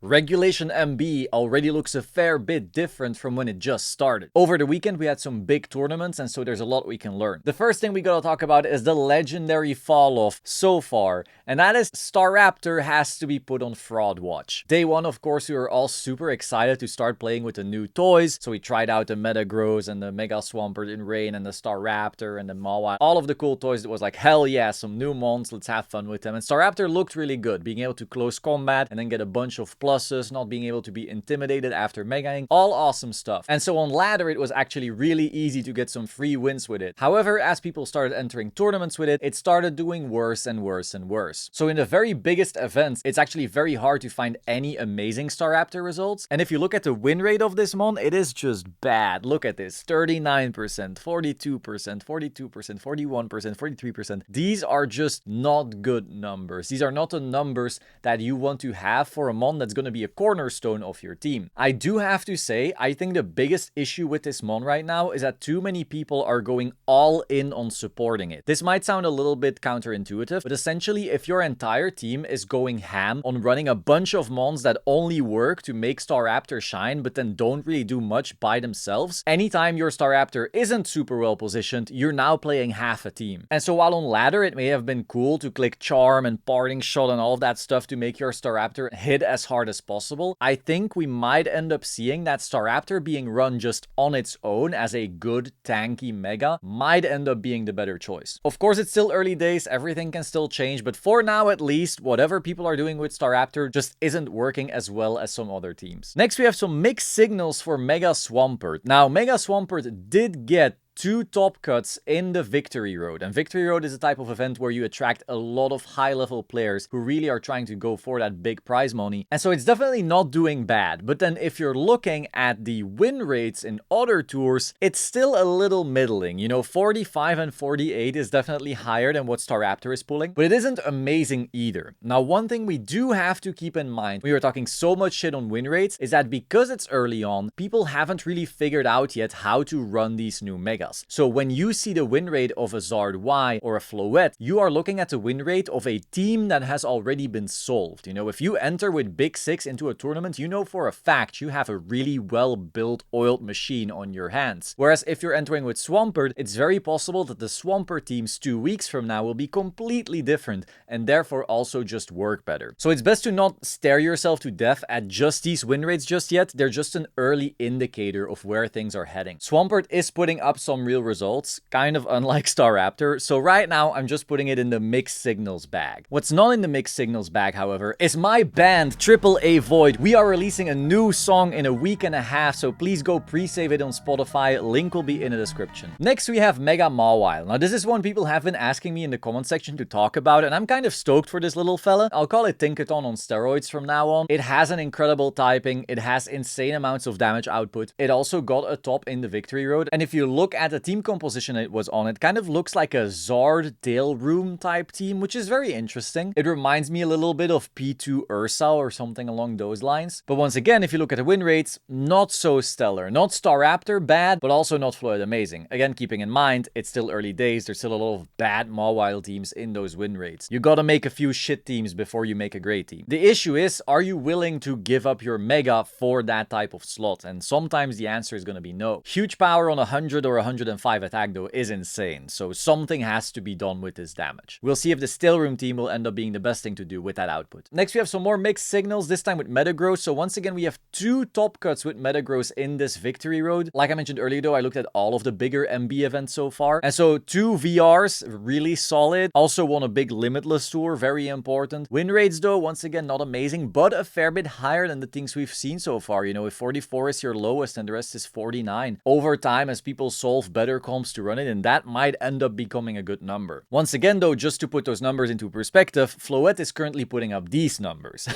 Regulation MB already looks a fair bit different from when it just started. Over the weekend we had some big tournaments, and so there's a lot we can learn. The first thing we gotta talk about is the legendary fall off so far, and that is Staraptor has to be put on fraud watch. Day one, of course, we were all super excited to start playing with the new toys, so we tried out the Metagross and the Mega Swampert in Rain and the Staraptor and the Mawile. All of the cool toys. It was like, hell yeah, some new mons, let's have fun with them. And Staraptor looked really good, being able to close combat and then get a bunch of pluses, not being able to be intimidated after megaing, all awesome stuff. And so on ladder, it was actually really easy to get some free wins with it. However, as people started entering tournaments with it, it started doing worse and worse and worse. So in the very biggest events, it's actually very hard to find any amazing Staraptor results. And if you look at the win rate of this mon, it is just bad. Look at this, 39%, 42%, 42%, 41%, 43%. These are just not good numbers. These are not the numbers that you want to have for a mon that's going to be a cornerstone of your team. I do have to say, I think the biggest issue with this mon right now is that too many people are going all in on supporting it. This might sound a little bit counterintuitive, but essentially if your entire team is going ham on running a bunch of mons that only work to make Staraptor shine, but then don't really do much by themselves, anytime your Staraptor isn't super well positioned, you're now playing half a team. And so while on ladder it may have been cool to click charm and parting shot and all of that stuff to make your Staraptor hit as hard as possible, I think we might end up seeing that Staraptor being run just on its own as a good tanky mega might end up being the better choice. Of course, it's still early days, everything can still change, but for now at least, whatever people are doing with Staraptor just isn't working as well as some other teams. Next, we have some mixed signals for Mega Swampert. Now, Mega Swampert did get 2 top cuts in the Victory Road. And Victory Road is a type of event where you attract a lot of high-level players who really are trying to go for that big prize money. And so it's definitely not doing bad. But then if you're looking at the win rates in other tours, it's still a little middling. You know, 45 and 48 is definitely higher than what Staraptor is pulling, but it isn't amazing either. Now, one thing we do have to keep in mind, we were talking so much shit on win rates, is that because it's early on, people haven't really figured out yet how to run these new megas. So when you see the win rate of a Zard Y or a Floette, you are looking at the win rate of a team that has already been solved. You know, if you enter with Big 6 into a tournament, you know for a fact you have a really well-built, oiled machine on your hands. Whereas if you're entering with Swampert, it's very possible that the Swampert teams 2 weeks from now will be completely different and therefore also just work better. So it's best to not stare yourself to death at just these win rates just yet. They're just an early indicator of where things are heading. Swampert is putting up some real results, kind of unlike Staraptor, so right now I'm just putting it in the mixed signals bag. What's not in the mixed signals bag, however, is my band AAA Void. We are releasing a new song in a week and a half, so please go pre-save it on Spotify, link will be in the description. Next we have Mega Mawile. Now this is one people have been asking me in the comment section to talk about, and I'm kind of stoked for this little fella. I'll call it Tinkaton on steroids from now on. It has an incredible typing, it has insane amounts of damage output, it also got a top in the Victory Road, and if you look at the team composition it was on, it kind of looks like a Zard Tail Room type team, which is very interesting. It reminds me a little bit of P2 Ursa or something along those lines. But once again, if you look at the win rates, not so stellar. Not Staraptor bad, but also not Floyd amazing. Again, keeping in mind, it's still early days, there's still a lot of bad Mawile teams in those win rates. You gotta make a few shit teams before you make a great team. The issue is, are you willing to give up your mega for that type of slot? And sometimes the answer is gonna be no. Huge power on 100 or 105 attack though is insane, so something has to be done with this damage. We'll see if the Still Room team will end up being the best thing to do with that output. Next we have some more mixed signals, this time with Metagross. So once again we have 2 top cuts with Metagross in this Victory Road. Like I mentioned earlier though, I looked at all of the bigger MB events so far, and so 2 VRs, really solid. Also won a big Limitless tour, very important. Win rates though, once again not amazing, but a fair bit higher than the things we've seen so far. You know, if 44 is your lowest and the rest is 49. Over time, as people solve better comps to run it, and that might end up becoming a good number. Once again though, just to put those numbers into perspective, Floette is currently putting up these numbers.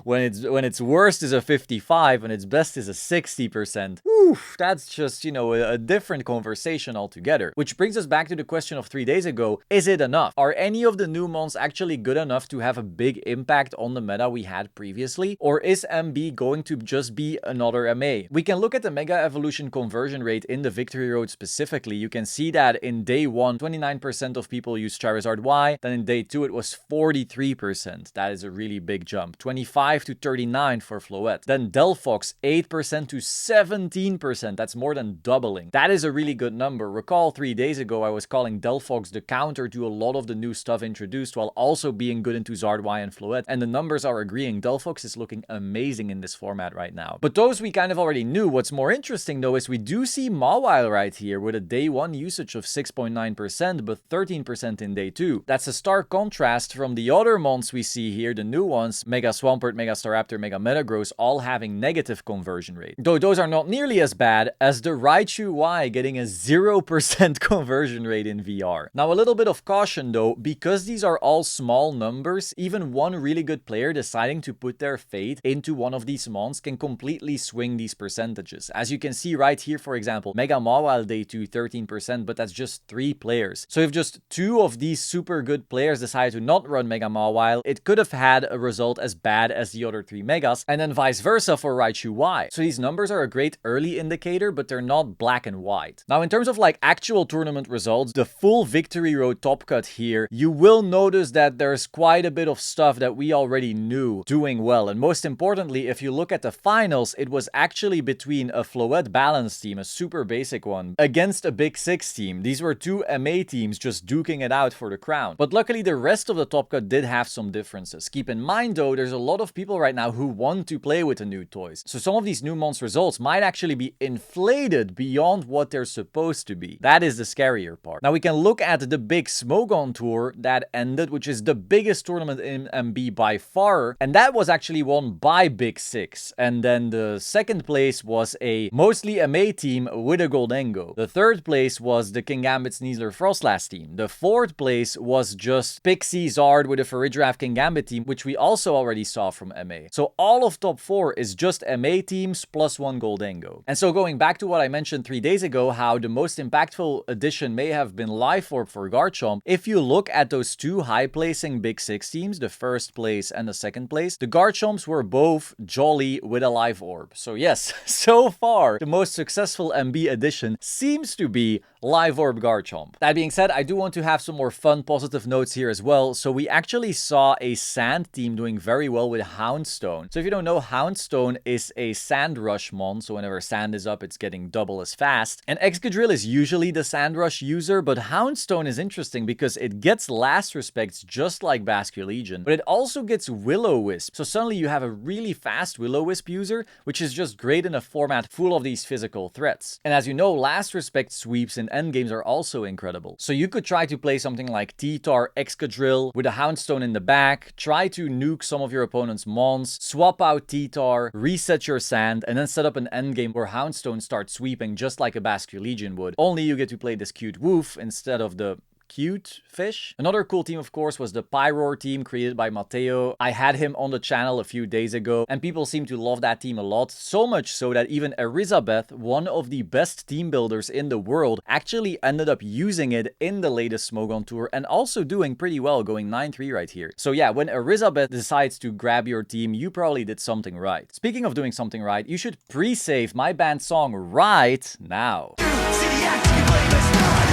when its worst is a 55 and its best is a 60%. Oof, that's just, you know, a different conversation altogether. Which brings us back to the question of 3 days ago, is it enough? Are any of the new mons actually good enough to have a big impact on the meta we had previously? Or is MB going to just be another MA? We can look at the Mega Evolution conversion rate in the Victory Road mode specifically, you can see that in day 1, 29% of people use Charizard Y. Then in day 2, it was 43%. That is a really big jump. 25 to 39 for Floette. Then Delphox, 8% to 17%. That's more than doubling. That is a really good number. Recall 3 days ago, I was calling Delphox the counter to a lot of the new stuff introduced while also being good into Zardwire and Floette. And the numbers are agreeing. Delphox is looking amazing in this format right now. But those we kind of already knew. What's more interesting though is we do see Mawile right here with a day 1 usage of 6.9% but 13% in day 2. That's a stark contrast from the other mons we see here, the new ones, Mega Swampert, Mega Staraptor, Mega Metagross, all having negative conversion rate. Though those are not nearly as bad as the Raichu Y getting a 0% conversion rate in VR. Now a little bit of caution though, because these are all small numbers, even one really good player deciding to put their faith into one of these mons can completely swing these percentages. As you can see right here, for example, Mega Mawile day 2, 13%, but that's just 3 players. So if just 2 of these super good players decide to not run Mega Mawile, it could have had a result as bad as the other 3 Megas, and then vice versa for Raichu Y. So these numbers are a great early indicator, but they're not black and white. Now in terms of like actual tournament results, the full Victory Road top cut here, you will notice that there's quite a bit of stuff that we already knew doing well. And most importantly, if you look at the finals, it was actually between a Floette balance team, a super basic one, against a Big 6 team. These were 2 MA teams just duking it out for the crown. But luckily the rest of the top cut did have some differences. Keep in mind though, there's a lot of people right now who want to play with the new toys. So some of these new mons results might actually be inflated beyond what they're supposed to be. That is the scarier part. Now we can look at the big Smogon tour that ended, which is the biggest tournament in MB by far, and that was actually won by Big 6. And then the second place was a mostly MA team with a Goldengo. The third place was the Kingambit Sneasler Frostlass team. The fourth place was just Pixie Zard with a Farigiraf Kingambit team, which we also already saw from MA. So all of top 4 is just MA teams plus 1 Goldengo. And so going back to what I mentioned 3 days ago, how the most impactful addition may have been Life Orb for Garchomp, if you look at those 2 high-placing Big 6 teams, the first place and the second place, the Garchomps were both jolly with a Life Orb. So yes, so far, the most successful MB addition seems to be Live Orb Garchomp. That being said, I do want to have some more fun, positive notes here as well. So we actually saw a Sand team doing very well with Houndstone. So if you don't know, Houndstone is a Sand Rush mon. So whenever Sand is up, it's getting double as fast. And Excadrill is usually the Sand Rush user, but Houndstone is interesting because it gets Last Respects just like Basculegion, but it also gets Will-O-Wisp. So suddenly you have a really fast Will-O-Wisp user, which is just great in a format full of these physical threats. And as you know, Last Respect sweeps in endgames are also incredible. So you could try to play something like T-Tar, Excadrill with a Houndstone in the back, try to nuke some of your opponent's mons, swap out T-Tar, reset your Sand, and then set up an endgame where Houndstone starts sweeping just like a Basculegion would. Only you get to play this cute Woof instead of the cute fish. Another cool team, of course, was the Pyroar team created by Matteo. I had him on the channel a few days ago, and people seem to love that team a lot. So much so that even Elizabeth, one of the best team builders in the world, actually ended up using it in the latest Smogon tour and also doing pretty well, going 9-3 right here. So yeah, when Elizabeth decides to grab your team, you probably did something right. Speaking of doing something right, you should pre-save my band song right now. See the act you play, but it's not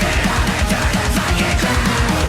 you.